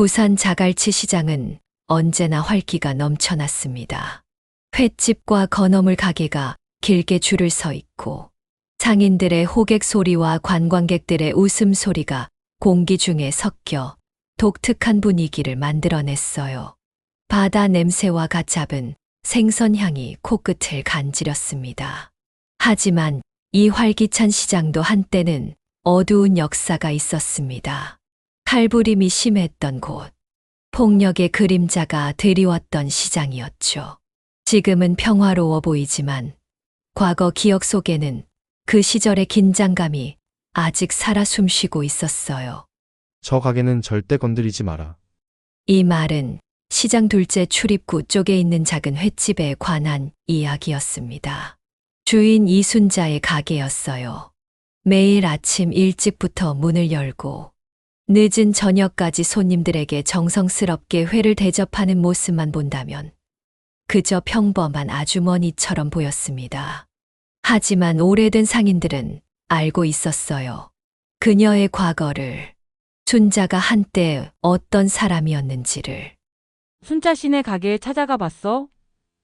부산 자갈치 시장은 언제나 활기가 넘쳐났습니다. 횟집과 건어물 가게가 길게 줄을 서 있고 상인들의 호객 소리와 관광객들의 웃음소리가 공기 중에 섞여 독특한 분위기를 만들어냈어요. 바다 냄새와 갓 잡은 생선 향이 코끝을 간지렸습니다. 하지만 이 활기찬 시장도 한때는 어두운 역사가 있었습니다. 칼부림이 심했던 곳, 폭력의 그림자가 드리웠던 시장이었죠. 지금은 평화로워 보이지만 과거 기억 속에는 그 시절의 긴장감이 아직 살아 숨쉬고 있었어요. 저 가게는 절대 건드리지 마라. 이 말은 시장 둘째 출입구 쪽에 있는 작은 횟집에 관한 이야기였습니다. 주인 이순자의 가게였어요. 매일 아침 일찍부터 문을 열고 늦은 저녁까지 손님들에게 정성스럽게 회를 대접하는 모습만 본다면 그저 평범한 아주머니처럼 보였습니다. 하지만 오래된 상인들은 알고 있었어요. 그녀의 과거를, 순자가 한때 어떤 사람이었는지를. 순자 씨네 가게에 찾아가 봤어?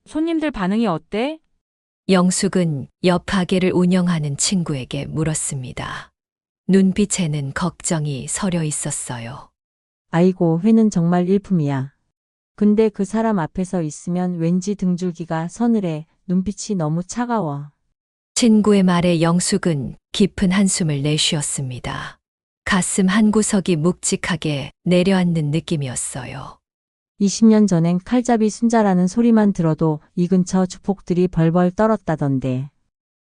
손님들 반응이 어때? 영숙은 옆 가게를 운영하는 친구에게 물었습니다. 눈빛에는 걱정이 서려 있었어요. 아이고, 회는 정말 일품이야. 근데 그 사람 앞에서 있으면 왠지 등줄기가 서늘해. 눈빛이 너무 차가워. 친구의 말에 영숙은 깊은 한숨을 내쉬었습니다. 가슴 한구석이 묵직하게 내려앉는 느낌이었어요. 20년 전엔 칼잡이 순자라는 소리만 들어도 이 근처 주폭들이 벌벌 떨었다던데.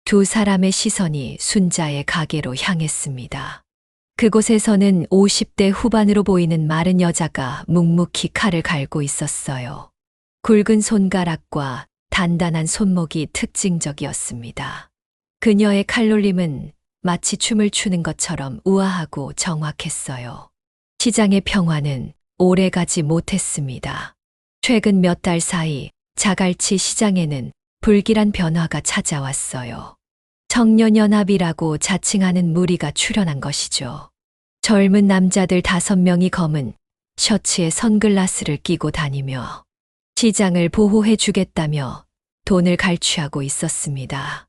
두 사람의 시선이 순자의 가게로 향했습니다. 그곳에서는 50대 후반으로 보이는 마른 여자가 묵묵히 칼을 갈고 있었어요. 굵은 손가락과 단단한 손목이 특징적이었습니다. 그녀의 칼놀림은 마치 춤을 추는 것처럼 우아하고 정확했어요. 시장의 평화는 오래가지 못했습니다. 최근 몇 달 사이 자갈치 시장에는 불길한 변화가 찾아왔어요. 청년연합이라고 자칭하는 무리가 출현한 것이죠. 젊은 남자들 5명이 검은 셔츠에 선글라스를 끼고 다니며 시장을 보호해 주겠다며 돈을 갈취하고 있었습니다.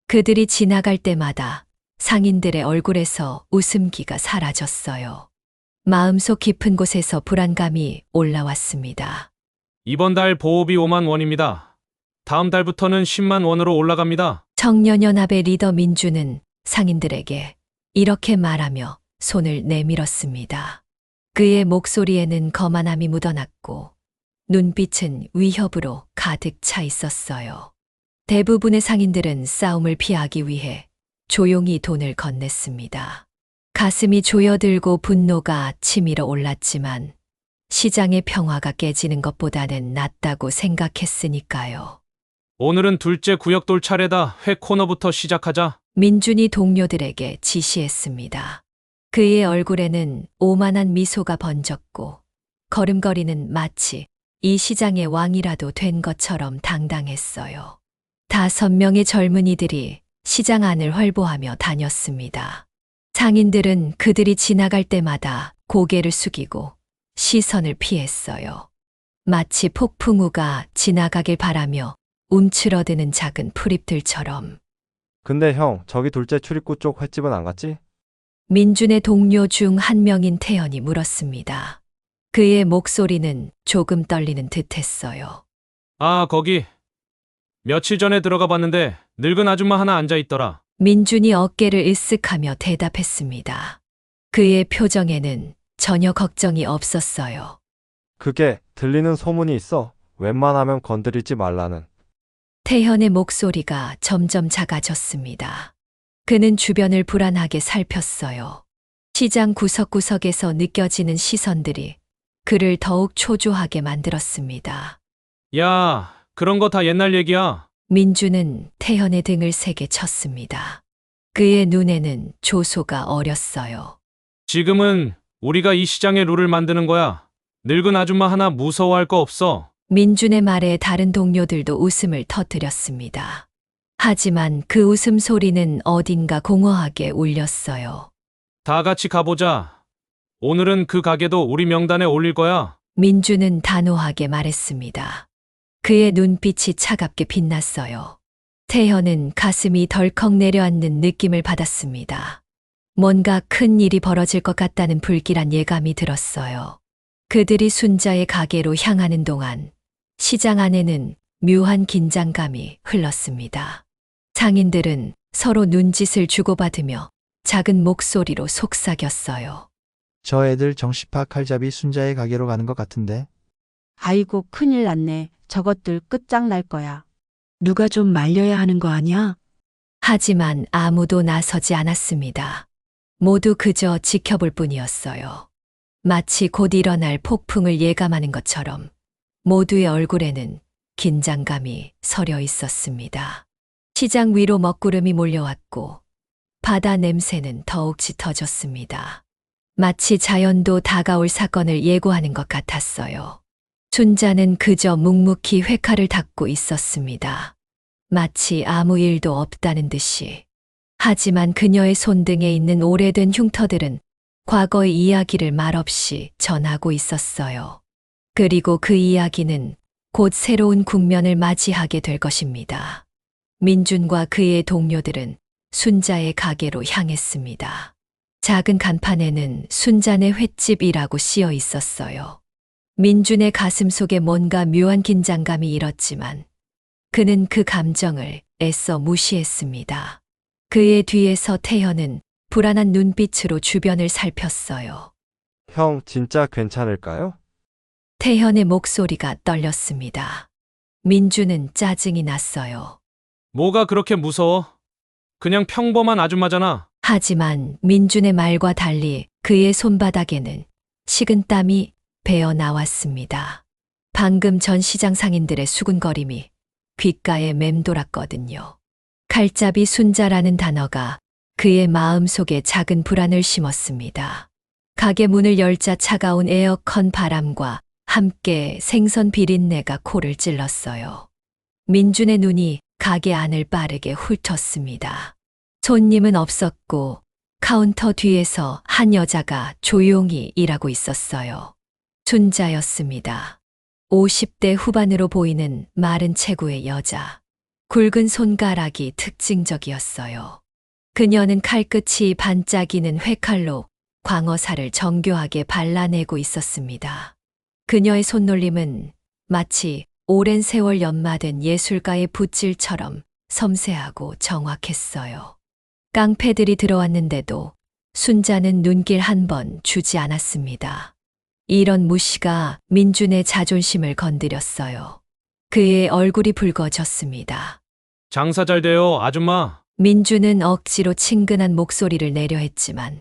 그들이 지나갈 때마다 상인들의 얼굴에서 웃음기가 사라졌어요. 마음속 깊은 곳에서 불안감이 올라왔습니다. 이번 달 보호비 5만 원입니다. 다음 달부터는 10만 원으로 올라갑니다. 청년연합의 리더 민주는 상인들에게 이렇게 말하며 손을 내밀었습니다. 그의 목소리에는 거만함이 묻어났고 눈빛은 위협으로 가득 차 있었어요. 대부분의 상인들은 싸움을 피하기 위해 조용히 돈을 건넸습니다. 가슴이 조여들고 분노가 치밀어 올랐지만 시장의 평화가 깨지는 것보다는 낫다고 생각했으니까요. 오늘은 둘째 구역돌 차례다. 회 코너부터 시작하자. 민준이 동료들에게 지시했습니다. 그의 얼굴에는 오만한 미소가 번졌고 걸음걸이는 마치 이 시장의 왕이라도 된 것처럼 당당했어요. 5명의 젊은이들이 시장 안을 활보하며 다녔습니다. 상인들은 그들이 지나갈 때마다 고개를 숙이고 시선을 피했어요. 마치 폭풍우가 지나가길 바라며 움츠러드는 작은 풀잎들처럼. 근데 형, 저기 둘째 출입구 쪽 횟집은 안 갔지? 민준의 동료 중 한 명인 태연이 물었습니다. 그의 목소리는 조금 떨리는 듯했어요. 아, 거기. 며칠 전에 들어가 봤는데 늙은 아줌마 하나 앉아 있더라. 민준이 어깨를 으쓱하며 대답했습니다. 그의 표정에는 전혀 걱정이 없었어요. 그게 들리는 소문이 있어. 웬만하면 건드리지 말라는. 태현의 목소리가 점점 작아졌습니다. 그는 주변을 불안하게 살폈어요. 시장 구석구석에서 느껴지는 시선들이 그를 더욱 초조하게 만들었습니다. 야, 그런 거 다 옛날 얘기야. 민주는 태현의 등을 세게 쳤습니다. 그의 눈에는 조소가 어렸어요. 지금은 우리가 이 시장의 룰을 만드는 거야. 늙은 아줌마 하나 무서워할 거 없어. 민준의 말에 다른 동료들도 웃음을 터뜨렸습니다. 하지만 그 웃음소리는 어딘가 공허하게 울렸어요. 다 같이 가보자. 오늘은 그 가게도 우리 명단에 올릴 거야. 민주는 단호하게 말했습니다. 그의 눈빛이 차갑게 빛났어요. 태현은 가슴이 덜컥 내려앉는 느낌을 받았습니다. 뭔가 큰 일이 벌어질 것 같다는 불길한 예감이 들었어요. 그들이 순자의 가게로 향하는 동안 시장 안에는 묘한 긴장감이 흘렀습니다. 상인들은 서로 눈짓을 주고받으며 작은 목소리로 속삭였어요. 저 애들 정시파 칼잡이 순자의 가게로 가는 것 같은데. 아이고 큰일 났네. 저것들 끝장날 거야. 누가 좀 말려야 하는 거 아니야? 하지만 아무도 나서지 않았습니다. 모두 그저 지켜볼 뿐이었어요. 마치 곧 일어날 폭풍을 예감하는 것처럼 모두의 얼굴에는 긴장감이 서려 있었습니다. 시장 위로 먹구름이 몰려왔고 바다 냄새는 더욱 짙어졌습니다. 마치 자연도 다가올 사건을 예고하는 것 같았어요. 순자는 그저 묵묵히 회칼을 닦고 있었습니다. 마치 아무 일도 없다는 듯이. 하지만 그녀의 손등에 있는 오래된 흉터들은 과거의 이야기를 말없이 전하고 있었어요. 그리고 그 이야기는 곧 새로운 국면을 맞이하게 될 것입니다. 민준과 그의 동료들은 순자의 가게로 향했습니다. 작은 간판에는 순자네 횟집이라고 쓰여 있었어요. 민준의 가슴 속에 뭔가 묘한 긴장감이 일었지만 그는 그 감정을 애써 무시했습니다. 그의 뒤에서 태현은 불안한 눈빛으로 주변을 살폈어요. 형, 진짜 괜찮을까요? 태현의 목소리가 떨렸습니다. 민준은 짜증이 났어요. 뭐가 그렇게 무서워? 그냥 평범한 아줌마잖아. 하지만 민준의 말과 달리 그의 손바닥에는 식은땀이 배어 나왔습니다. 방금 전 시장 상인들의 수군거림이 귓가에 맴돌았거든요. 칼잡이 순자라는 단어가 그의 마음속에 작은 불안을 심었습니다. 가게 문을 열자 차가운 에어컨 바람과 함께 생선 비린내가 코를 찔렀어요. 민준의 눈이 가게 안을 빠르게 훑었습니다. 손님은 없었고 카운터 뒤에서 한 여자가 조용히 일하고 있었어요. 순자였습니다. 50대 후반으로 보이는 마른 체구의 여자. 굵은 손가락이 특징적이었어요. 그녀는 칼끝이 반짝이는 회칼로 광어살을 정교하게 발라내고 있었습니다. 그녀의 손놀림은 마치 오랜 세월 연마된 예술가의 붓질처럼 섬세하고 정확했어요. 깡패들이 들어왔는데도 순자는 눈길 한 번 주지 않았습니다. 이런 무시가 민준의 자존심을 건드렸어요. 그의 얼굴이 붉어졌습니다. 장사 잘 돼요, 아줌마. 민준은 억지로 친근한 목소리를 내려 했지만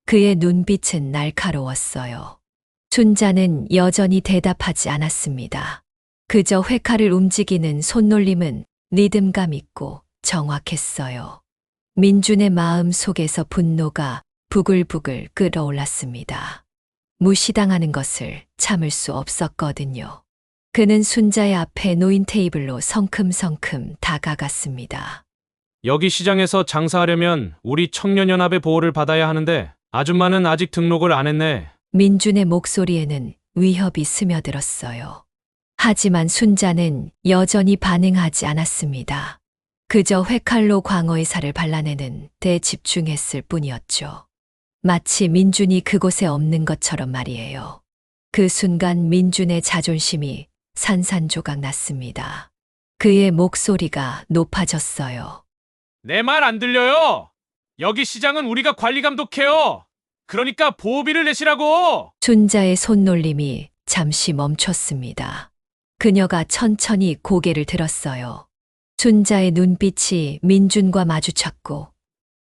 그의 눈빛은 날카로웠어요. 순자는 여전히 대답하지 않았습니다. 그저 회칼을 움직이는 손놀림은 리듬감 있고 정확했어요. 민준의 마음 속에서 분노가 부글부글 끓어올랐습니다. 무시당하는 것을 참을 수 없었거든요. 그는 순자의 앞에 놓인 테이블로 성큼성큼 다가갔습니다. 여기 시장에서 장사하려면 우리 청년연합의 보호를 받아야 하는데 아줌마는 아직 등록을 안 했네. 민준의 목소리에는 위협이 스며들었어요. 하지만 순자는 여전히 반응하지 않았습니다. 그저 회칼로 광어의 살을 발라내는 데 집중했을 뿐이었죠. 마치 민준이 그곳에 없는 것처럼 말이에요. 그 순간 민준의 자존심이 산산조각 났습니다. 그의 목소리가 높아졌어요. 내 말 안 들려요? 여기 시장은 우리가 관리 감독해요. 그러니까 보호비를 내시라고. 순자의 손놀림이 잠시 멈췄습니다. 그녀가 천천히 고개를 들었어요. 순자의 눈빛이 민준과 마주쳤고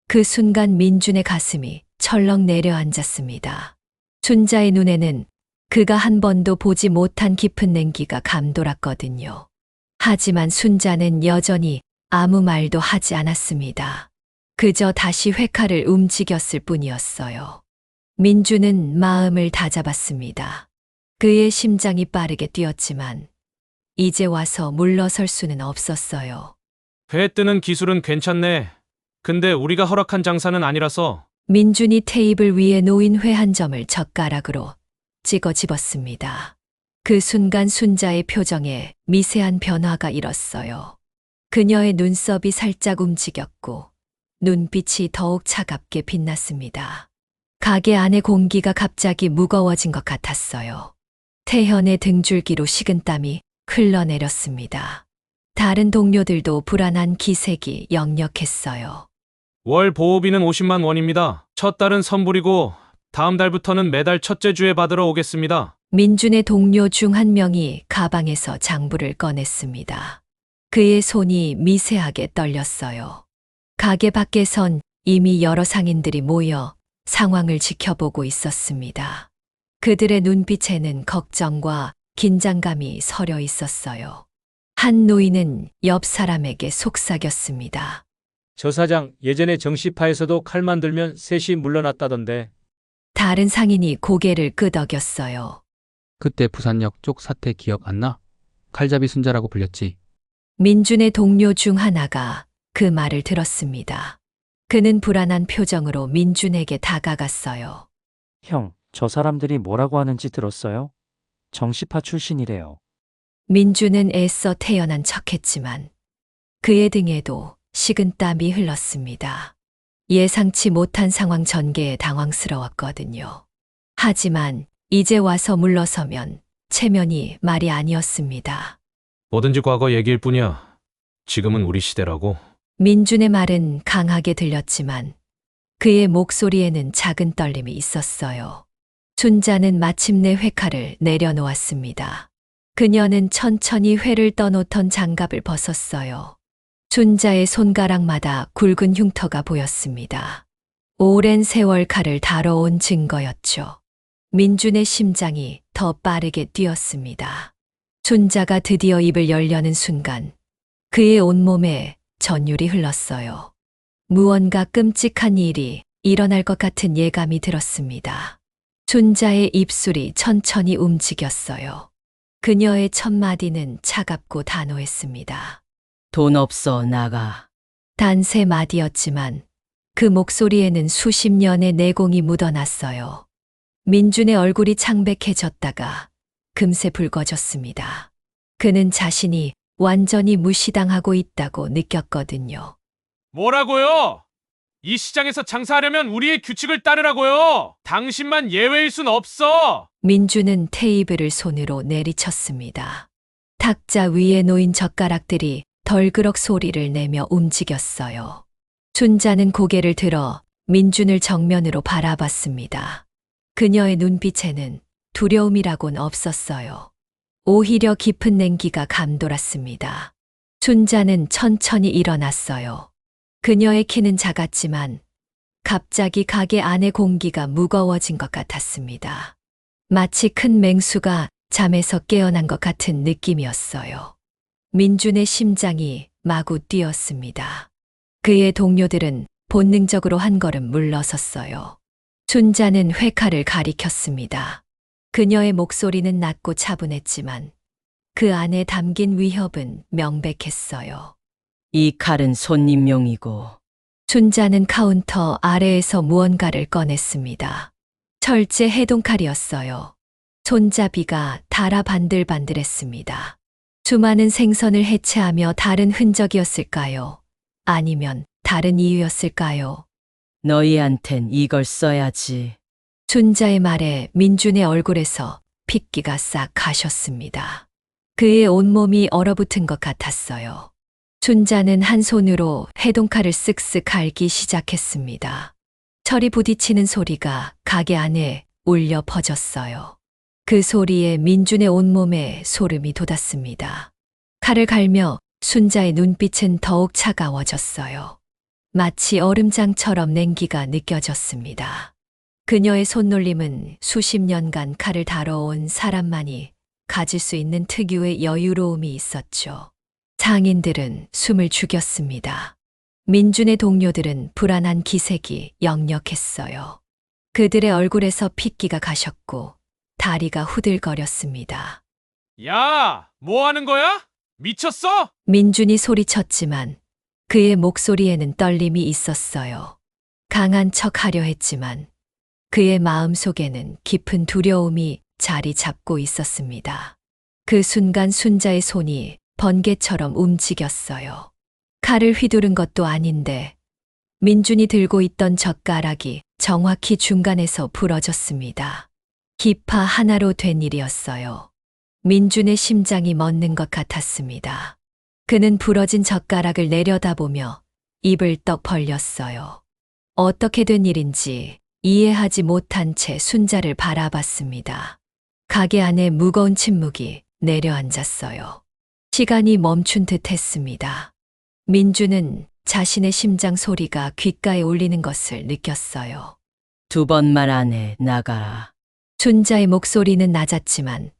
그 순간 민준의 가슴이 철렁 내려앉았습니다. 순자의 눈에는 그가 한 번도 보지 못한 깊은 냉기가 감돌았거든요. 하지만 순자는 여전히 아무 말도 하지 않았습니다. 그저 다시 회칼을 움직였을 뿐이었어요. 민준은 마음을 다잡았습니다. 그의 심장이 빠르게 뛰었지만 이제 와서 물러설 수는 없었어요. 회 뜨는 기술은 괜찮네. 근데 우리가 허락한 장사는 아니라서. 민준이 테이블 위에 놓인 회 한 점을 젓가락으로 찍어 집었습니다. 그 순간 순자의 표정에 미세한 변화가 일었어요. 그녀의 눈썹이 살짝 움직였고 눈빛이 더욱 차갑게 빛났습니다. 가게 안의 공기가 갑자기 무거워진 것 같았어요. 태현의 등줄기로 식은땀이 흘러내렸습니다. 다른 동료들도 불안한 기색이 역력했어요. 월 보호비는 50만 원입니다. 첫 달은 선불이고 다음 달부터는 매달 첫째 주에 받으러 오겠습니다. 민준의 동료 중 한 명이 가방에서 장부를 꺼냈습니다. 그의 손이 미세하게 떨렸어요. 가게 밖에선 이미 여러 상인들이 모여 상황을 지켜보고 있었습니다. 그들의 눈빛에는 걱정과 긴장감이 서려 있었어요. 한 노인은 옆 사람에게 속삭였습니다. 저 사장 예전에 정시파에서도 칼만 들면 셋이 물러났다던데. 다른 상인이 고개를 끄덕였어요. 그때 부산역 쪽 사태 기억 안 나? 칼잡이 순자라고 불렸지. 민준의 동료 중 하나가 그 말을 들었습니다. 그는 불안한 표정으로 민준에게 다가갔어요. 형, 저 사람들이 뭐라고 하는지 들었어요? 정시파 출신이래요. 민준은 애써 태연한 척했지만 그의 등에도 식은땀이 흘렀습니다. 예상치 못한 상황 전개에 당황스러웠거든요. 하지만 이제 와서 물러서면 체면이 말이 아니었습니다. 뭐든지 과거 얘기일 뿐이야. 지금은 우리 시대라고. 민준의 말은 강하게 들렸지만 그의 목소리에는 작은 떨림이 있었어요. 순자는 마침내 회칼을 내려놓았습니다. 그녀는 천천히 회를 떠놓던 장갑을 벗었어요. 순자의 손가락마다 굵은 흉터가 보였습니다. 오랜 세월 칼을 다뤄온 증거였죠. 민준의 심장이 더 빠르게 뛰었습니다. 순자가 드디어 입을 열려는 순간 그의 온몸에 전율이 흘렀어요. 무언가 끔찍한 일이 일어날 것 같은 예감이 들었습니다. 순자의 입술이 천천히 움직였어요. 그녀의 첫 마디는 차갑고 단호했습니다. 돈 없어, 나가. 단 세 마디였지만 그 목소리에는 수십 년의 내공이 묻어났어요. 민준의 얼굴이 창백해졌다가 금세 붉어졌습니다. 그는 자신이 완전히 무시당하고 있다고 느꼈거든요. 뭐라고요? 이 시장에서 장사하려면 우리의 규칙을 따르라고요. 당신만 예외일 순 없어. 민준은 테이블을 손으로 내리쳤습니다. 탁자 위에 놓인 젓가락들이 덜그럭 소리를 내며 움직였어요. 순자는 고개를 들어 민준을 정면으로 바라봤습니다. 그녀의 눈빛에는 두려움이라곤 없었어요. 오히려 깊은 냉기가 감돌았습니다. 순자는 천천히 일어났어요. 그녀의 키는 작았지만 갑자기 가게 안의 공기가 무거워진 것 같았습니다. 마치 큰 맹수가 잠에서 깨어난 것 같은 느낌이었어요. 민준의 심장이 마구 뛰었습니다. 그의 동료들은 본능적으로 한 걸음 물러섰어요. 순자는 회칼을 가리켰습니다. 그녀의 목소리는 낮고 차분했지만 그 안에 담긴 위협은 명백했어요. 이 칼은 손님용이고. 순자는 카운터 아래에서 무언가를 꺼냈습니다. 철제 해동칼이었어요. 손잡이가 달아 반들반들했습니다. 수많은 생선을 해체하며 다른 흔적이었을까요? 아니면 다른 이유였을까요? 너희한텐 이걸 써야지. 순자의 말에 민준의 얼굴에서 핏기가 싹 가셨습니다. 그의 온몸이 얼어붙은 것 같았어요. 순자는 한 손으로 해동칼을 쓱쓱 갈기 시작했습니다. 철이 부딪히는 소리가 가게 안에 울려 퍼졌어요. 그 소리에 민준의 온몸에 소름이 돋았습니다. 칼을 갈며 순자의 눈빛은 더욱 차가워졌어요. 마치 얼음장처럼 냉기가 느껴졌습니다. 그녀의 손놀림은 수십 년간 칼을 다뤄온 사람만이 가질 수 있는 특유의 여유로움이 있었죠. 상인들은 숨을 죽였습니다. 민준의 동료들은 불안한 기색이 역력했어요. 그들의 얼굴에서 핏기가 가셨고 다리가 후들거렸습니다. 야, 뭐 하는 거야? 미쳤어? 민준이 소리쳤지만 그의 목소리에는 떨림이 있었어요. 강한 척 하려 했지만 그의 마음 속에는 깊은 두려움이 자리 잡고 있었습니다. 그 순간 순자의 손이 번개처럼 움직였어요. 칼을 휘두른 것도 아닌데 민준이 들고 있던 젓가락이 정확히 중간에서 부러졌습니다. 기파 하나로 된 일이었어요. 민준의 심장이 멎는 것 같았습니다. 그는 부러진 젓가락을 내려다보며 입을 떡 벌렸어요. 어떻게 된 일인지 이해하지 못한 채 순자를 바라봤습니다. 가게 안에 무거운 침묵이 내려앉았어요. 시간이 멈춘 듯 했습니다. 민주는 자신의 심장 소리가 귓가에 울리는 것을 느꼈어요. 2번만 안에 나가라. 순자의 목소리는 낮았지만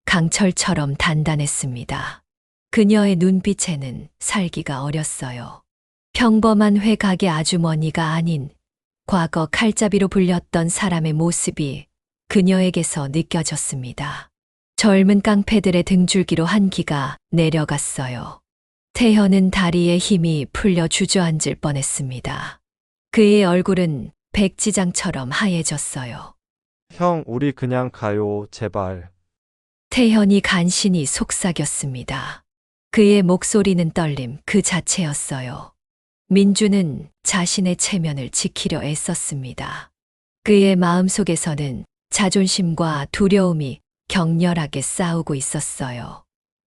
강철처럼 단단했습니다. 그녀의 눈빛에는 살기가 어렸어요. 평범한 회 가게 아주머니가 아닌 과거 칼잡이로 불렸던 사람의 모습이 그녀에게서 느껴졌습니다. 젊은 깡패들의 등줄기로 한기가 내려갔어요. 태현은 다리에 힘이 풀려 주저앉을 뻔했습니다. 그의 얼굴은 백지장처럼 하얘졌어요. 형, 우리 그냥 가요, 제발. 태현이 간신히 속삭였습니다. 그의 목소리는 떨림 그 자체였어요. 민주는 자신의 체면을 지키려 애썼습니다. 그의 마음속에서는 자존심과 두려움이 격렬하게 싸우고 있었어요.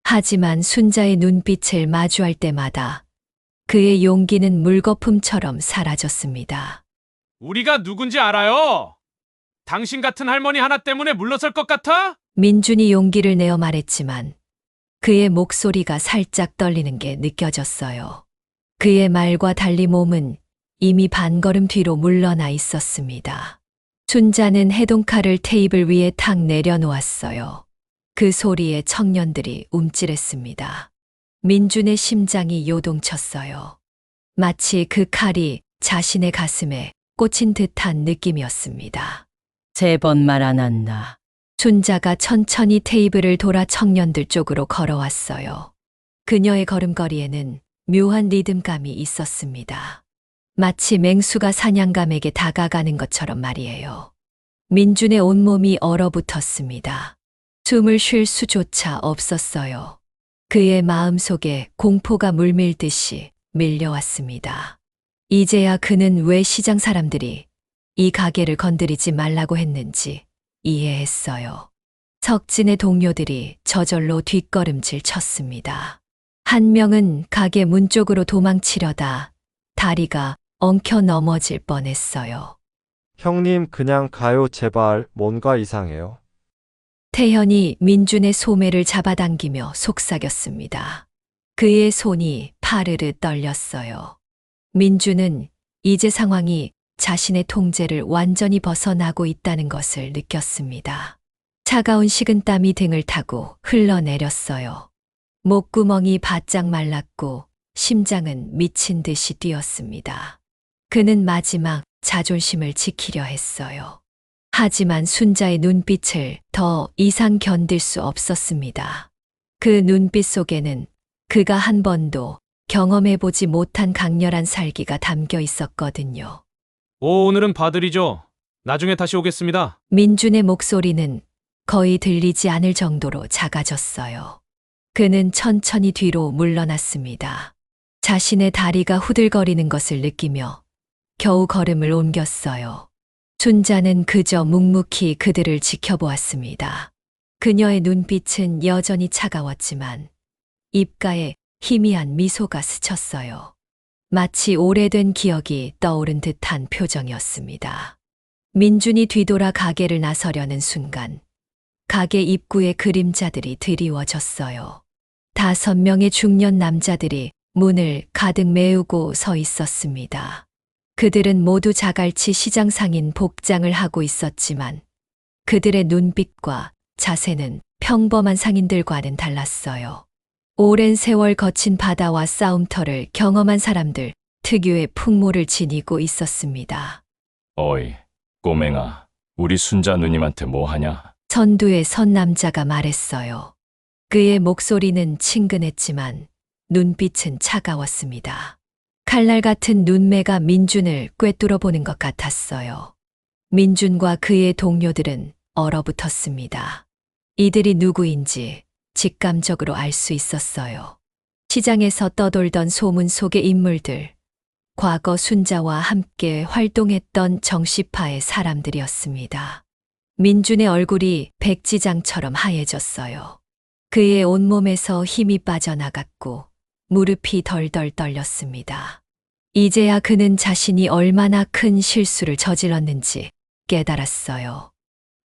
하지만 순자의 눈빛을 마주할 때마다 그의 용기는 물거품처럼 사라졌습니다. 우리가 누군지 알아요? 당신 같은 할머니 하나 때문에 물러설 것 같아? 민준이 용기를 내어 말했지만 그의 목소리가 살짝 떨리는 게 느껴졌어요. 그의 말과 달리 몸은 이미 반걸음 뒤로 물러나 있었습니다. 순자는 해동칼을 테이블 위에 탁 내려놓았어요. 그 소리에 청년들이 움찔했습니다. 민준의 심장이 요동쳤어요. 마치 그 칼이 자신의 가슴에 꽂힌 듯한 느낌이었습니다. 3번만 안 한다. 순자가 천천히 테이블을 돌아 청년들 쪽으로 걸어왔어요. 그녀의 걸음걸이에는 묘한 리듬감이 있었습니다. 마치 맹수가 사냥감에게 다가가는 것처럼 말이에요. 민준의 온몸이 얼어붙었습니다. 숨을 쉴 수조차 없었어요. 그의 마음속에 공포가 물밀듯이 밀려왔습니다. 이제야 그는 왜 시장 사람들이 이 가게를 건드리지 말라고 했는지 이해했어요. 석진의 동료들이 저절로 뒷걸음질 쳤습니다. 한 명은 가게 문 쪽으로 도망치려다 다리가 엉켜 넘어질 뻔했어요. 형님, 그냥 가요, 제발. 뭔가 이상해요. 태현이 민준의 소매를 잡아당기며 속삭였습니다. 그의 손이 파르르 떨렸어요. 민준은 이제 상황이 자신의 통제를 완전히 벗어나고 있다는 것을 느꼈습니다. 차가운 식은땀이 등을 타고 흘러내렸어요. 목구멍이 바짝 말랐고 심장은 미친 듯이 뛰었습니다. 그는 마지막 자존심을 지키려 했어요. 하지만 순자의 눈빛을 더 이상 견딜 수 없었습니다. 그 눈빛 속에는 그가 한 번도 경험해보지 못한 강렬한 살기가 담겨 있었거든요. 오늘은 봐드리죠. 나중에 다시 오겠습니다. 민준의 목소리는 거의 들리지 않을 정도로 작아졌어요. 그는 천천히 뒤로 물러났습니다. 자신의 다리가 후들거리는 것을 느끼며 겨우 걸음을 옮겼어요. 순자는 그저 묵묵히 그들을 지켜보았습니다. 그녀의 눈빛은 여전히 차가웠지만 입가에 희미한 미소가 스쳤어요. 마치 오래된 기억이 떠오른 듯한 표정이었습니다. 민준이 뒤돌아 가게를 나서려는 순간 가게 입구에 그림자들이 드리워졌어요. 5명의 중년 남자들이 문을 가득 메우고 서 있었습니다. 그들은 모두 자갈치 시장 상인 복장을 하고 있었지만 그들의 눈빛과 자세는 평범한 상인들과는 달랐어요. 오랜 세월 거친 바다와 싸움터를 경험한 사람들 특유의 풍모를 지니고 있었습니다. 어이, 꼬맹아, 우리 순자 누님한테 뭐 하냐? 선두에 선 남자가 말했어요. 그의 목소리는 친근했지만 눈빛은 차가웠습니다. 칼날 같은 눈매가 민준을 꿰뚫어 보는 것 같았어요. 민준과 그의 동료들은 얼어붙었습니다. 이들이 누구인지 직감적으로 알 수 있었어요. 시장에서 떠돌던 소문 속의 인물들, 과거 순자와 함께 활동했던 정씨파의 사람들이었습니다. 민준의 얼굴이 백지장처럼 하얘졌어요. 그의 온몸에서 힘이 빠져나갔고 무릎이 덜덜 떨렸습니다. 이제야 그는 자신이 얼마나 큰 실수를 저질렀는지 깨달았어요.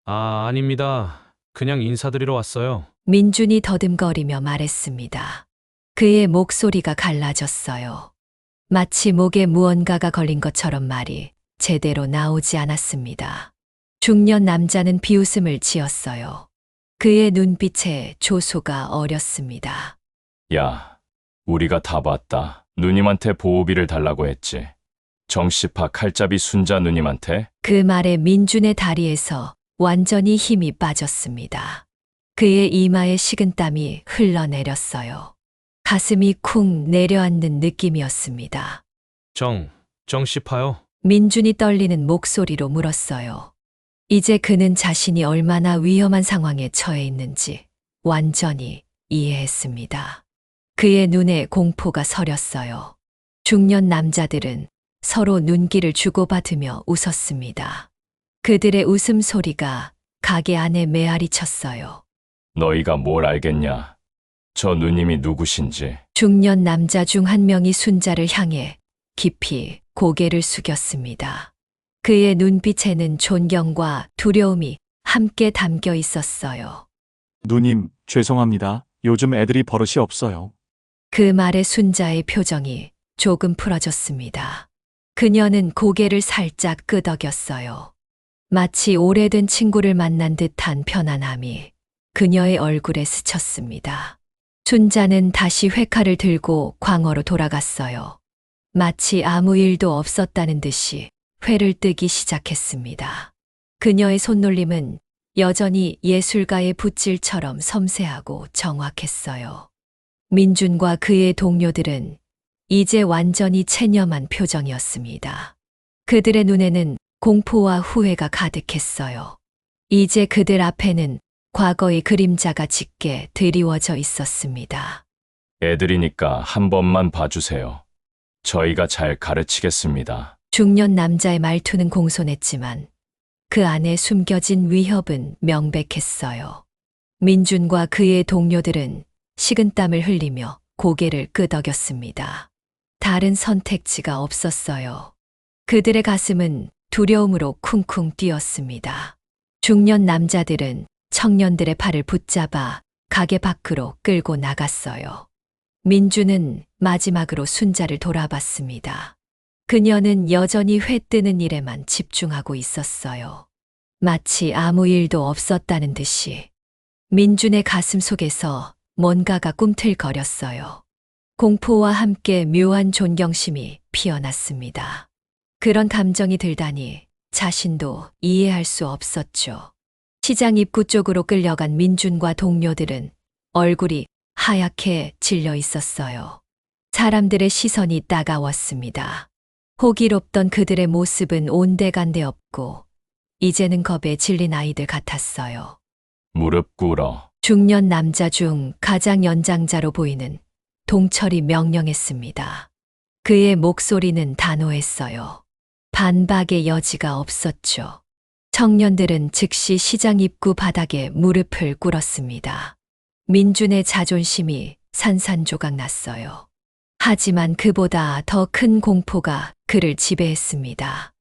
아닙니다. 그냥 인사드리러 왔어요. 민준이 더듬거리며 말했습니다. 그의 목소리가 갈라졌어요. 마치 목에 무언가가 걸린 것처럼 말이 제대로 나오지 않았습니다. 중년 남자는 비웃음을 지었어요. 그의 눈빛에 조소가 어렸습니다. 야, 우리가 다 봤다. 누님한테 보호비를 달라고 했지. 정씨파 칼잡이 순자 누님한테? 그 말에 민준의 다리에서 완전히 힘이 빠졌습니다. 그의 이마에 식은땀이 흘러내렸어요. 가슴이 쿵 내려앉는 느낌이었습니다. 정씨파요? 민준이 떨리는 목소리로 물었어요. 이제 그는 자신이 얼마나 위험한 상황에 처해 있는지 완전히 이해했습니다. 그의 눈에 공포가 서렸어요. 중년 남자들은 서로 눈길을 주고받으며 웃었습니다. 그들의 웃음소리가 가게 안에 메아리 쳤어요. 너희가 뭘 알겠냐? 저 누님이 누구신지. 중년 남자 중 한 명이 순자를 향해 깊이 고개를 숙였습니다. 그의 눈빛에는 존경과 두려움이 함께 담겨 있었어요. 누님, 죄송합니다. 요즘 애들이 버릇이 없어요. 그 말에 순자의 표정이 조금 풀어졌습니다. 그녀는 고개를 살짝 끄덕였어요. 마치 오래된 친구를 만난 듯한 편안함이 그녀의 얼굴에 스쳤습니다. 순자는 다시 회칼을 들고 광어로 돌아갔어요. 마치 아무 일도 없었다는 듯이 회를 뜨기 시작했습니다. 그녀의 손놀림은 여전히 예술가의 붓질처럼 섬세하고 정확했어요. 민준과 그의 동료들은 이제 완전히 체념한 표정이었습니다. 그들의 눈에는 공포와 후회가 가득했어요. 이제 그들 앞에는 과거의 그림자가 짙게 드리워져 있었습니다. 애들이니까 한 번만 봐주세요. 저희가 잘 가르치겠습니다. 중년 남자의 말투는 공손했지만 그 안에 숨겨진 위협은 명백했어요. 민준과 그의 동료들은 식은땀을 흘리며 고개를 끄덕였습니다. 다른 선택지가 없었어요. 그들의 가슴은 두려움으로 쿵쿵 뛰었습니다. 중년 남자들은 청년들의 팔을 붙잡아 가게 밖으로 끌고 나갔어요. 민준은 마지막으로 순자를 돌아봤습니다. 그녀는 여전히 회 뜨는 일에만 집중하고 있었어요. 마치 아무 일도 없었다는 듯이. 민준의 가슴 속에서 뭔가가 꿈틀거렸어요. 공포와 함께 묘한 존경심이 피어났습니다. 그런 감정이 들다니 자신도 이해할 수 없었죠. 시장 입구 쪽으로 끌려간 민준과 동료들은 얼굴이 하얗게 질려 있었어요. 사람들의 시선이 따가웠습니다. 호기롭던 그들의 모습은 온데간데 없고 이제는 겁에 질린 아이들 같았어요. 무릎 꿇어. 중년 남자 중 가장 연장자로 보이는 동철이 명령했습니다. 그의 목소리는 단호했어요. 반박의 여지가 없었죠. 청년들은 즉시 시장 입구 바닥에 무릎을 꿇었습니다. 민준의 자존심이 산산조각 났어요. 하지만 그보다 더 큰 공포가 그를 지배했습니다.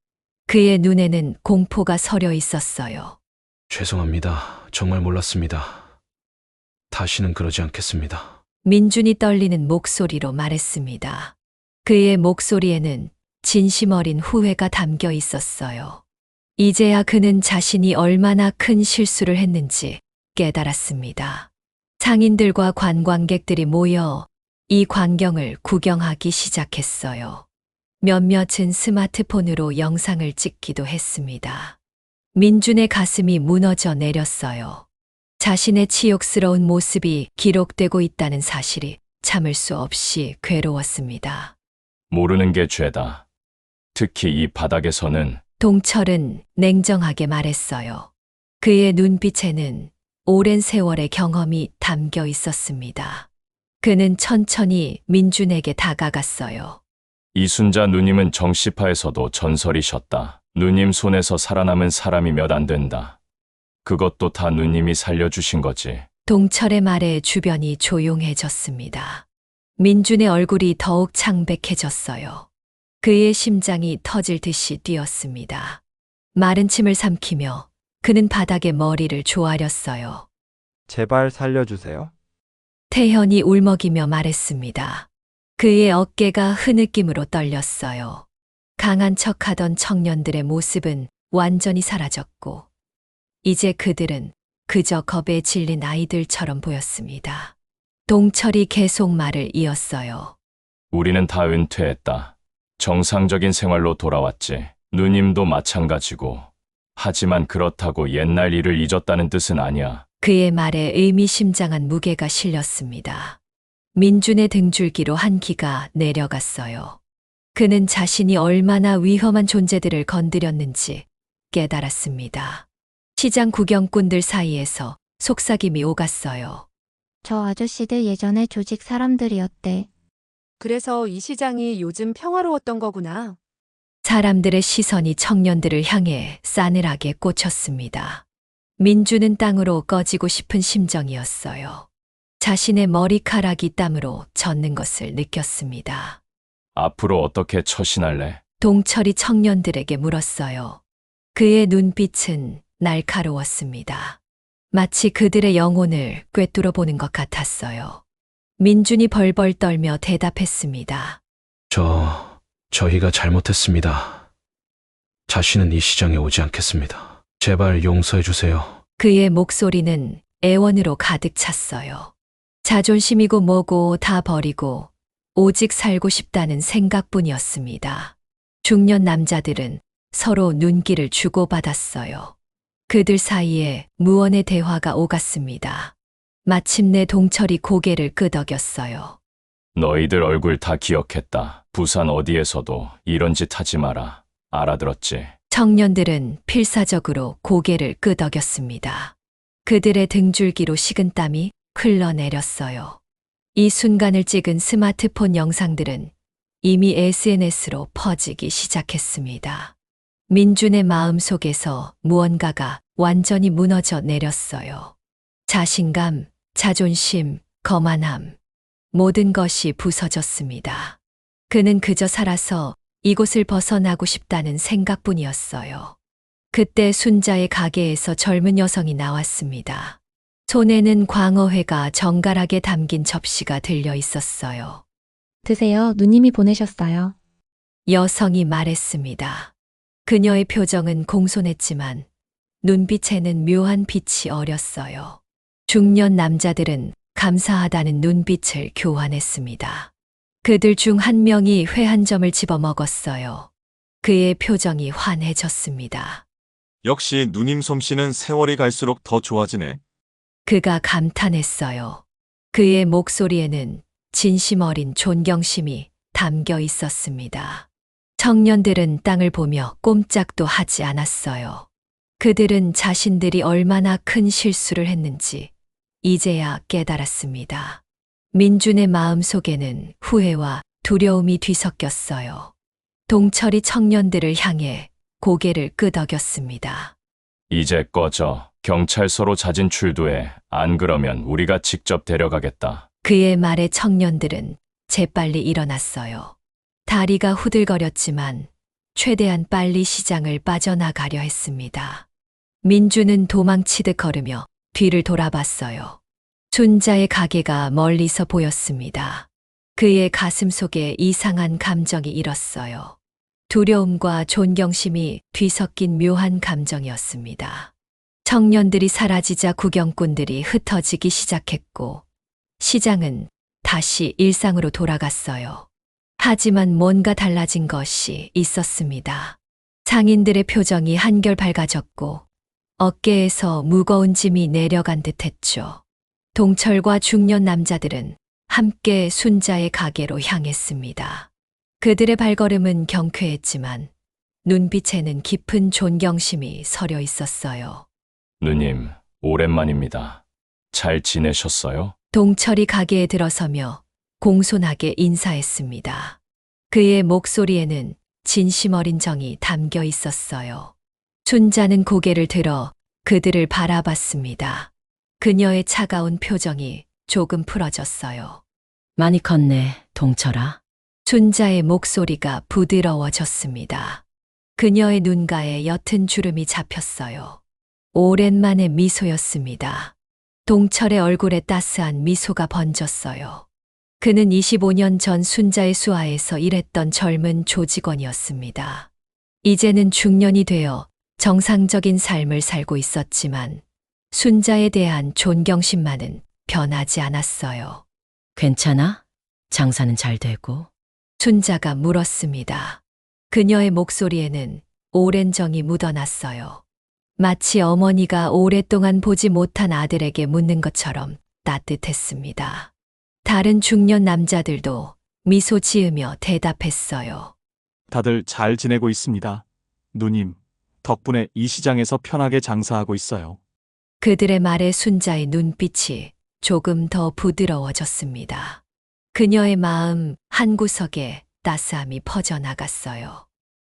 그의 눈에는 공포가 서려 있었어요. 죄송합니다. 정말 몰랐습니다. 다시는 그러지 않겠습니다. 민준이 떨리는 목소리로 말했습니다. 그의 목소리에는 진심 어린 후회가 담겨 있었어요. 이제야 그는 자신이 얼마나 큰 실수를 했는지 깨달았습니다. 상인들과 관광객들이 모여 이 광경을 구경하기 시작했어요. 몇몇은 스마트폰으로 영상을 찍기도 했습니다. 민준의 가슴이 무너져 내렸어요. 자신의 치욕스러운 모습이 기록되고 있다는 사실이 참을 수 없이 괴로웠습니다. 모르는 게 죄다. 특히 이 바닥에서는 동철은 냉정하게 말했어요. 그의 눈빛에는 오랜 세월의 경험이 담겨 있었습니다. 그는 천천히 민준에게 다가갔어요. 이순자 누님은 정시파에서도 전설이셨다. 누님 손에서 살아남은 사람이 몇 안 된다. 그것도 다 누님이 살려주신 거지. 동철의 말에 주변이 조용해졌습니다. 민준의 얼굴이 더욱 창백해졌어요. 그의 심장이 터질 듯이 뛰었습니다. 마른 침을 삼키며 그는 바닥에 머리를 조아렸어요. 제발 살려주세요. 태현이 울먹이며 말했습니다. 그의 어깨가 흐느낌으로 떨렸어요. 강한 척하던 청년들의 모습은 완전히 사라졌고, 이제 그들은 그저 겁에 질린 아이들처럼 보였습니다. 동철이 계속 말을 이었어요. 우리는 다 은퇴했다. 정상적인 생활로 돌아왔지. 누님도 마찬가지고. 하지만 그렇다고 옛날 일을 잊었다는 뜻은 아니야. 그의 말에 의미심장한 무게가 실렸습니다. 민준의 등줄기로 한 기가 내려갔어요. 그는 자신이 얼마나 위험한 존재들을 건드렸는지 깨달았습니다. 시장 구경꾼들 사이에서 속삭임이 오갔어요. 저 아저씨들 예전에 조직 사람들이었대. 그래서 이 시장이 요즘 평화로웠던 거구나. 사람들의 시선이 청년들을 향해 싸늘하게 꽂혔습니다. 민주는 땅으로 꺼지고 싶은 심정이었어요. 자신의 머리카락이 땀으로 젖는 것을 느꼈습니다. 앞으로 어떻게 처신할래? 동철이 청년들에게 물었어요. 그의 눈빛은 날카로웠습니다. 마치 그들의 영혼을 꿰뚫어 보는 것 같았어요. 민준이 벌벌 떨며 대답했습니다. 저희가 잘못했습니다. 다시는 이 시장에 오지 않겠습니다. 제발 용서해 주세요. 그의 목소리는 애원으로 가득 찼어요. 자존심이고 뭐고 다 버리고 오직 살고 싶다는 생각뿐이었습니다. 중년 남자들은 서로 눈길을 주고받았어요. 그들 사이에 무언의 대화가 오갔습니다. 마침내 동철이 고개를 끄덕였어요. 너희들 얼굴 다 기억했다. 부산 어디에서도 이런 짓 하지 마라. 알아들었지? 청년들은 필사적으로 고개를 끄덕였습니다. 그들의 등줄기로 식은땀이 흘러내렸어요. 이 순간을 찍은 스마트폰 영상들은 이미 SNS로 퍼지기 시작했습니다. 민준의 마음 속에서 무언가가 완전히 무너져 내렸어요. 자신감, 자존심, 거만함, 모든 것이 부서졌습니다. 그는 그저 살아서 이곳을 벗어나고 싶다는 생각뿐이었어요. 그때 순자의 가게에서 젊은 여성이 나왔습니다. 손에는 광어회가 정갈하게 담긴 접시가 들려 있었어요. 드세요. 누님이 보내셨어요. 여성이 말했습니다. 그녀의 표정은 공손했지만 눈빛에는 묘한 빛이 어렸어요. 중년 남자들은 감사하다는 눈빛을 교환했습니다. 그들 중 한 명이 회 한 점을 집어 먹었어요. 그의 표정이 환해졌습니다. 역시 누님 솜씨는 세월이 갈수록 더 좋아지네. 그가 감탄했어요. 그의 목소리에는 진심 어린 존경심이 담겨 있었습니다. 청년들은 땅을 보며 꼼짝도 하지 않았어요. 그들은 자신들이 얼마나 큰 실수를 했는지 이제야 깨달았습니다. 민준의 마음 속에는 후회와 두려움이 뒤섞였어요. 동철이 청년들을 향해 고개를 끄덕였습니다. 이제 꺼져. 경찰서로 자진 출두해. 안 그러면 우리가 직접 데려가겠다. 그의 말에 청년들은 재빨리 일어났어요. 다리가 후들거렸지만 최대한 빨리 시장을 빠져나가려 했습니다. 민주는 도망치듯 걸으며 뒤를 돌아봤어요. 순자의 가게가 멀리서 보였습니다. 그의 가슴 속에 이상한 감정이 일었어요. 두려움과 존경심이 뒤섞인 묘한 감정이었습니다. 청년들이 사라지자 구경꾼들이 흩어지기 시작했고 시장은 다시 일상으로 돌아갔어요. 하지만 뭔가 달라진 것이 있었습니다. 상인들의 표정이 한결 밝아졌고 어깨에서 무거운 짐이 내려간 듯했죠. 동철과 중년 남자들은 함께 순자의 가게로 향했습니다. 그들의 발걸음은 경쾌했지만 눈빛에는 깊은 존경심이 서려 있었어요. 누님, 오랜만입니다. 잘 지내셨어요? 동철이 가게에 들어서며 공손하게 인사했습니다. 그의 목소리에는 진심 어린 정이 담겨 있었어요. 순자는 고개를 들어 그들을 바라봤습니다. 그녀의 차가운 표정이 조금 풀어졌어요. 많이 컸네, 동철아. 순자의 목소리가 부드러워졌습니다. 그녀의 눈가에 옅은 주름이 잡혔어요. 오랜만에 미소였습니다. 동철의 얼굴에 따스한 미소가 번졌어요. 그는 25년 전 순자의 수하에서 일했던 젊은 조직원이었습니다. 이제는 중년이 되어 정상적인 삶을 살고 있었지만 순자에 대한 존경심만은 변하지 않았어요. 괜찮아? 장사는 잘 되고? 순자가 물었습니다. 그녀의 목소리에는 오랜 정이 묻어났어요. 마치 어머니가 오랫동안 보지 못한 아들에게 묻는 것처럼 따뜻했습니다. 다른 중년 남자들도 미소 지으며 대답했어요. 다들 잘 지내고 있습니다. 누님, 덕분에 이 시장에서 편하게 장사하고 있어요. 그들의 말에 순자의 눈빛이 조금 더 부드러워졌습니다. 그녀의 마음 한구석에 따스함이 퍼져나갔어요.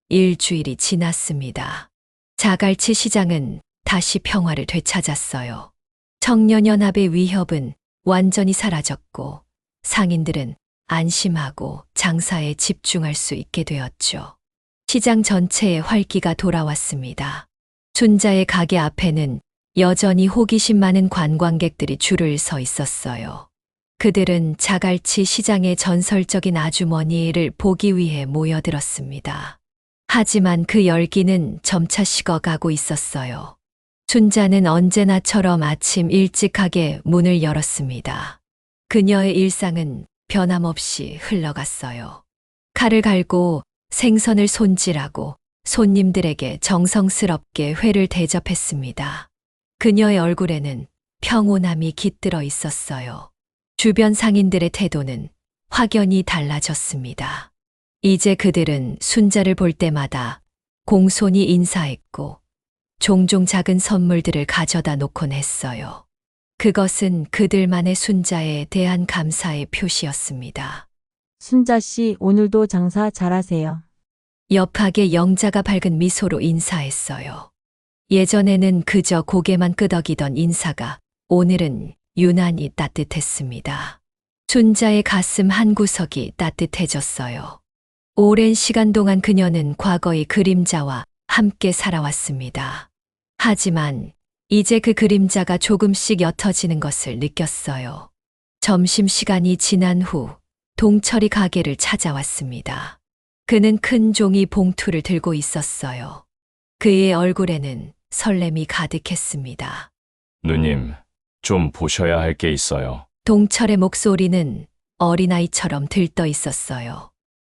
일주일이 지났습니다. 자갈치 시장은 다시 평화를 되찾았어요. 청년연합의 위협은 완전히 사라졌고 상인들은 안심하고 장사에 집중할 수 있게 되었죠. 시장 전체에 활기가 돌아왔습니다. 순자의 가게 앞에는 여전히 호기심 많은 관광객들이 줄을 서 있었어요. 그들은 자갈치 시장의 전설적인 아주머니를 보기 위해 모여들었습니다. 하지만 그 열기는 점차 식어가고 있었어요. 순자는 언제나처럼 아침 일찍 가게 문을 열었습니다. 그녀의 일상은 변함없이 흘러갔어요. 칼을 갈고 생선을 손질하고 손님들에게 정성스럽게 회를 대접했습니다. 그녀의 얼굴에는 평온함이 깃들어 있었어요. 주변 상인들의 태도는 확연히 달라졌습니다. 이제 그들은 순자를 볼 때마다 공손히 인사했고 종종 작은 선물들을 가져다 놓곤 했어요. 그것은 그들만의 순자에 대한 감사의 표시였습니다. 순자 씨, 오늘도 장사 잘하세요. 옆 가게 영자가 밝은 미소로 인사했어요. 예전에는 그저 고개만 끄덕이던 인사가 오늘은 유난히 따뜻했습니다. 순자의 가슴 한구석이 따뜻해졌어요. 오랜 시간 동안 그녀는 과거의 그림자와 함께 살아왔습니다. 하지만 이제 그 그림자가 조금씩 옅어지는 것을 느꼈어요. 점심시간이 지난 후 동철이 가게를 찾아왔습니다. 그는 큰 종이 봉투를 들고 있었어요. 그의 얼굴에는 설렘이 가득했습니다. 누님, 좀 보셔야 할 게 있어요. 동철의 목소리는 어린아이처럼 들떠 있었어요.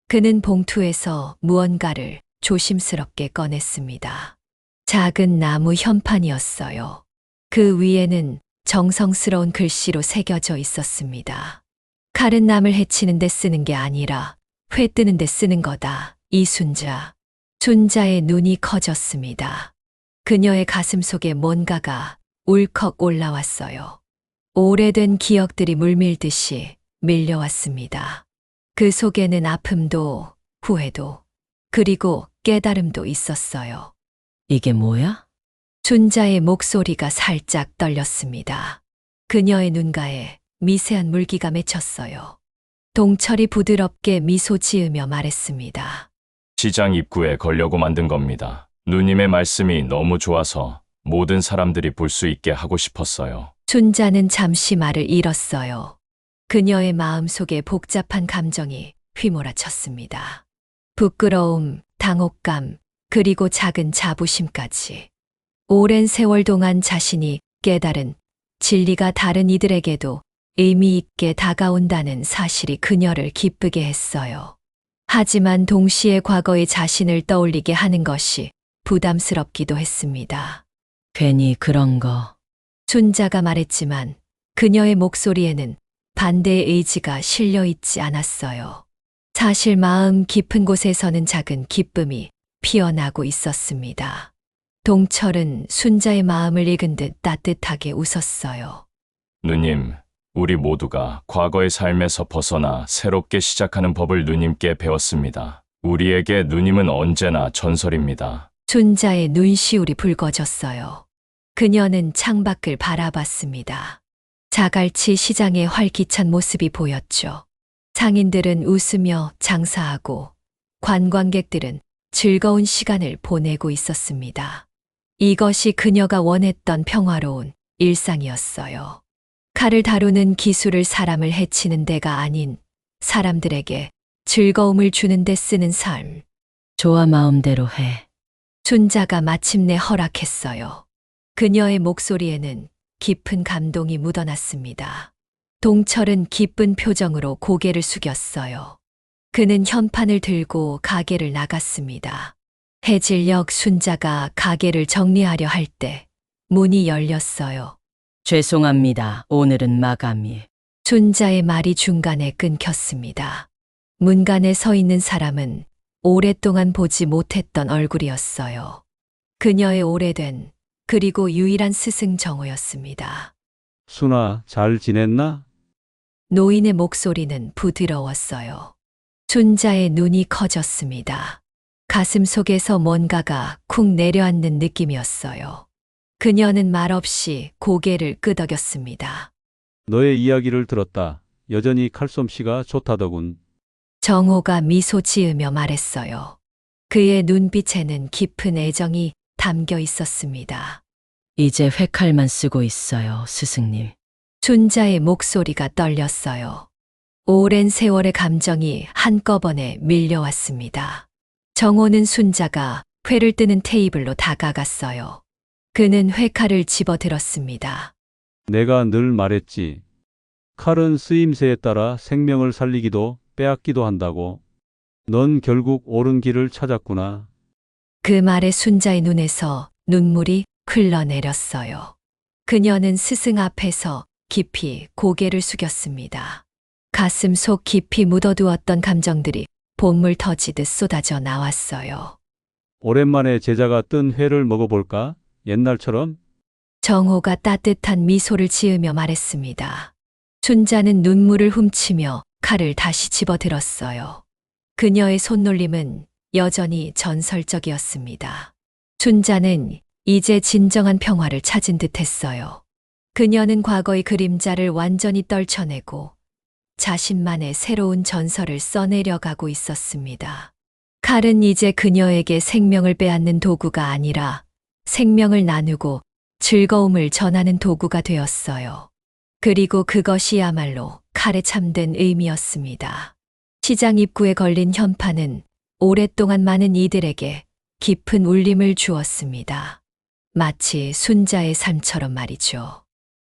그는 봉투에서 무언가를 조심스럽게 꺼냈습니다. 작은 나무 현판이었어요. 그 위에는 정성스러운 글씨로 새겨져 있었습니다. 칼은 남을 해치는 데 쓰는 게 아니라 회 뜨는 데 쓰는 거다. 이순자. 순자의 눈이 커졌습니다. 그녀의 가슴 속에 뭔가가 울컥 올라왔어요. 오래된 기억들이 물밀듯이 밀려왔습니다. 그 속에는 아픔도 후회도 그리고 깨달음도 있었어요. 이게 뭐야? 순자의 목소리가 살짝 떨렸습니다. 그녀의 눈가에 미세한 물기가 맺혔어요. 동철이 부드럽게 미소 지으며 말했습니다. 시장 입구에 걸려고 만든 겁니다. 누님의 말씀이 너무 좋아서 모든 사람들이 볼 수 있게 하고 싶었어요. 순자는 잠시 말을 잃었어요. 그녀의 마음속에 복잡한 감정이 휘몰아쳤습니다. 부끄러움, 당혹감, 그리고 작은 자부심까지. 오랜 세월 동안 자신이 깨달은 진리가 다른 이들에게도 의미 있게 다가온다는 사실이 그녀를 기쁘게 했어요. 하지만 동시에 과거의 자신을 떠올리게 하는 것이 부담스럽기도 했습니다. 괜히 그런 거. 순자가 말했지만 그녀의 목소리에는 반대의 의지가 실려 있지 않았어요. 사실 마음 깊은 곳에서는 작은 기쁨이 피어나고 있었습니다. 동철은 순자의 마음을 읽은 듯 따뜻하게 웃었어요. 누님, 우리 모두가 과거의 삶에서 벗어나 새롭게 시작하는 법을 누님께 배웠습니다. 우리에게 누님은 언제나 전설입니다. 순자의 눈시울이 붉어졌어요. 그녀는 창밖을 바라봤습니다. 자갈치 시장의 활기찬 모습이 보였죠. 상인들은 웃으며 장사하고 관광객들은 즐거운 시간을 보내고 있었습니다. 이것이 그녀가 원했던 평화로운 일상이었어요. 칼을 다루는 기술을 사람을 해치는 데가 아닌 사람들에게 즐거움을 주는 데 쓰는 삶. 좋아, 마음대로 해. 순자가 마침내 허락했어요. 그녀의 목소리에는 깊은 감동이 묻어났습니다. 동철은 기쁜 표정으로 고개를 숙였어요. 그는 현판을 들고 가게를 나갔습니다. 해질녘 순자가 가게를 정리하려 할 때 문이 열렸어요. 죄송합니다. 오늘은 마감일. 순자의 말이 중간에 끊겼습니다. 문간에 서 있는 사람은 오랫동안 보지 못했던 얼굴이었어요. 그녀의 오래된 그리고 유일한 스승 정호였습니다. 순아, 잘 지냈나? 노인의 목소리는 부드러웠어요. 순자의 눈이 커졌습니다. 가슴 속에서 뭔가가 쿵 내려앉는 느낌이었어요. 그녀는 말없이 고개를 끄덕였습니다. 너의 이야기를 들었다. 여전히 칼솜씨가 좋다더군. 정호가 미소 지으며 말했어요. 그의 눈빛에는 깊은 애정이 담겨 있었습니다. 이제 회칼만 쓰고 있어요, 스승님. 순자의 목소리가 떨렸어요. 오랜 세월의 감정이 한꺼번에 밀려왔습니다. 정호는 순자가 회를 뜨는 테이블로 다가갔어요. 그는 회칼을 집어들었습니다. 내가 늘 말했지. 칼은 쓰임새에 따라 생명을 살리기도 빼앗기도 한다고. 넌 결국 옳은 길을 찾았구나. 그 말에 순자의 눈에서 눈물이 흘러내렸어요. 그녀는 스승 앞에서 깊이 고개를 숙였습니다. 가슴 속 깊이 묻어두었던 감정들이 봇물 터지듯 쏟아져 나왔어요. 오랜만에 제자가 뜬 회를 먹어볼까? 옛날처럼? 정호가 따뜻한 미소를 지으며 말했습니다. 순자는 눈물을 훔치며 칼을 다시 집어들었어요. 그녀의 손놀림은 여전히 전설적이었습니다. 순자는 이제 진정한 평화를 찾은 듯했어요. 그녀는 과거의 그림자를 완전히 떨쳐내고 자신만의 새로운 전설을 써내려가고 있었습니다. 칼은 이제 그녀에게 생명을 빼앗는 도구가 아니라 생명을 나누고 즐거움을 전하는 도구가 되었어요. 그리고 그것이야말로 칼의 참된 의미였습니다. 시장 입구에 걸린 현판은 오랫동안 많은 이들에게 깊은 울림을 주었습니다. 마치 순자의 삶처럼 말이죠.